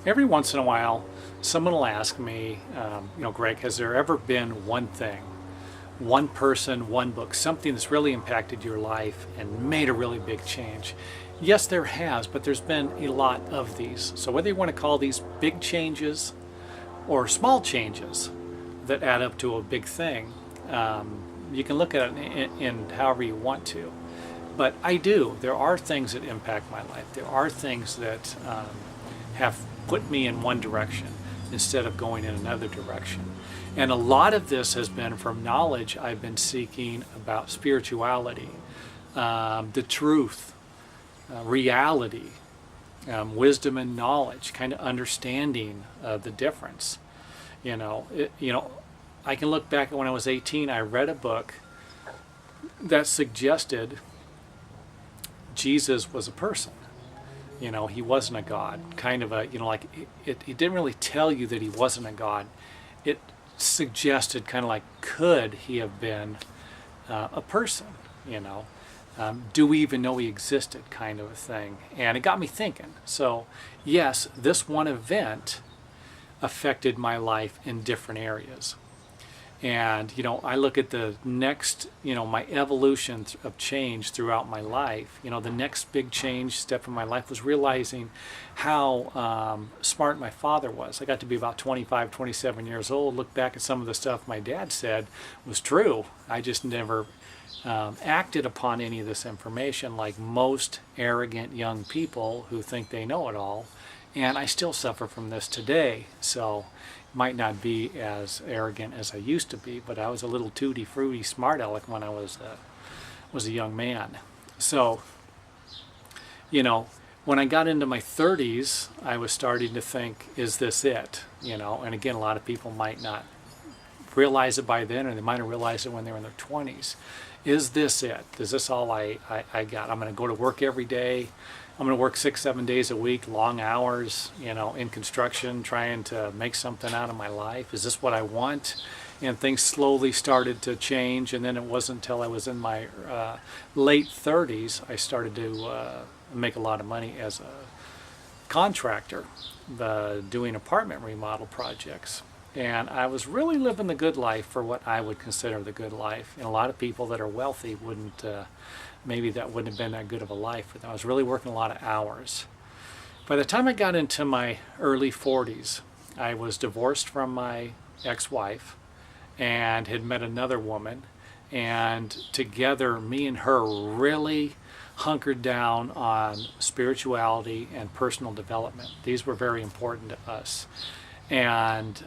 Every once in a while, someone will ask me, Greg, has there ever been one thing, one person, one book, something that's really impacted your life and made a really big change? Yes, there has, but there's been a lot of these. So whether you want to call these big changes or small changes that add up to a big thing, you can look at it in however you want to. But I do. There are things that impact my life. There are things that have put me in one direction instead of going in another direction. And a lot of this has been from knowledge I've been seeking about spirituality, the truth, reality, wisdom and knowledge, kind of understanding the difference. I can look back at when I was 18, I read a book that suggested Jesus was a person. He wasn't a God. Kind of a, it didn't really tell you that he wasn't a God. It suggested kind of like, could he have been a person? Do we even know he existed, kind of a thing. And it got me thinking. So yes, this one event affected my life in different areas. And, I look at the next, my evolution of change throughout my life. The next big change step in my life was realizing how smart my father was. I got to be about 25, 27 years old, look back at some of the stuff my dad said was true. I just never acted upon any of this information like most arrogant young people who think they know it all. And I still suffer from this today. So might not be as arrogant as I used to be, but I was a little tutti frutti smart aleck when I was a young man. So, when I got into my 30s, I was starting to think, is this it? And again, a lot of people might not realize it by then, or they might have realized it when they were in their 20s. Is this it? Is this all I got? I'm going to go to work every day. I'm going to work 6-7 days a week, long hours, in construction, trying to make something out of my life. Is this what I want? And things slowly started to change. And then it wasn't until I was in my late 30s, I started to make a lot of money as a contractor, doing apartment remodel projects. And I was really living the good life for what I would consider the good life. And a lot of people that are wealthy wouldn't, maybe that wouldn't have been that good of a life for them. I was really working a lot of hours. By the time I got into my early 40s, I was divorced from my ex-wife and had met another woman. And together, me and her really hunkered down on spirituality and personal development. These were very important to us. And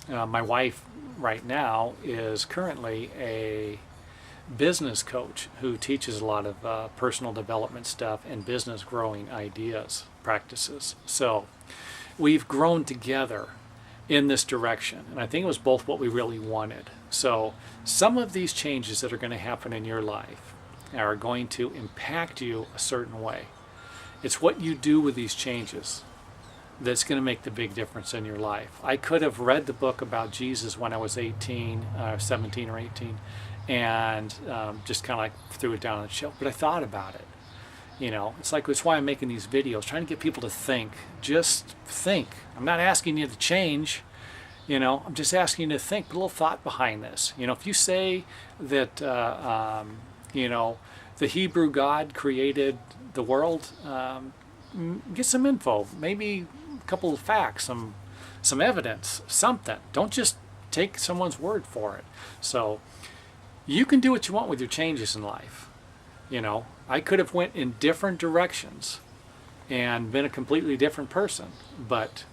my wife right now is currently a business coach who teaches a lot of personal development stuff and business growing ideas, practices. So we've grown together in this direction. And I think it was both what we really wanted. So some of these changes that are going to happen in your life are going to impact you a certain way. It's what you do with these changes that's going to make the big difference in your life. I could have read the book about Jesus when I was 17 or 18, and just kind of like threw it down on the shelf. But I thought about it. It's why I'm making these videos, trying to get people to think. Just think. I'm not asking you to change. I'm just asking you to think. Put a little thought behind this. If you say that, the Hebrew God created the world, get some info. Maybe a couple of facts, some evidence, something. Don't just take someone's word for it. So you can do what you want with your changes in life. I could have went in different directions and been a completely different person, but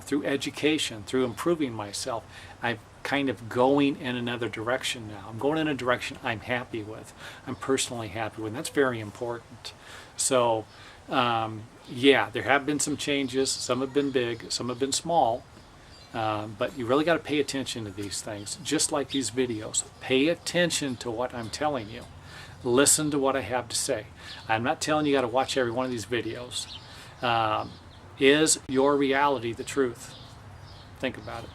through education, through improving myself, I'm kind of going in another direction now. I'm going in a direction I'm happy with. I'm personally happy with. And that's very important. So yeah, there have been some changes. Some have been big, some have been small, but you really got to pay attention to these things, just like these videos. Pay attention to what I'm telling you. Listen to what I have to say. I'm not telling you got to watch every one of these videos. Is your reality the truth? Think about it.